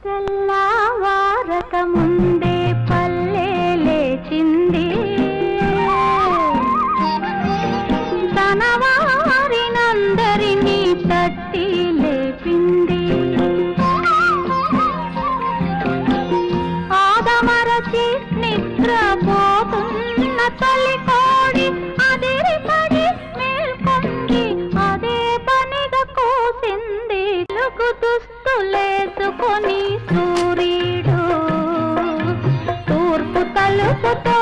తెల్లవారక ముందే పల్లె లేచింది, తన వారినందరినీ తట్టి లేపింది. ఆదమరచి నిద్రపోతున్న తల్లి కోడి అదిరిపడి మేల్కొంది, అదే పనిగా కూసింది. తెలుగు దుస్తులేసుకొని సూర్యుడు తూర్పు తలుపుతో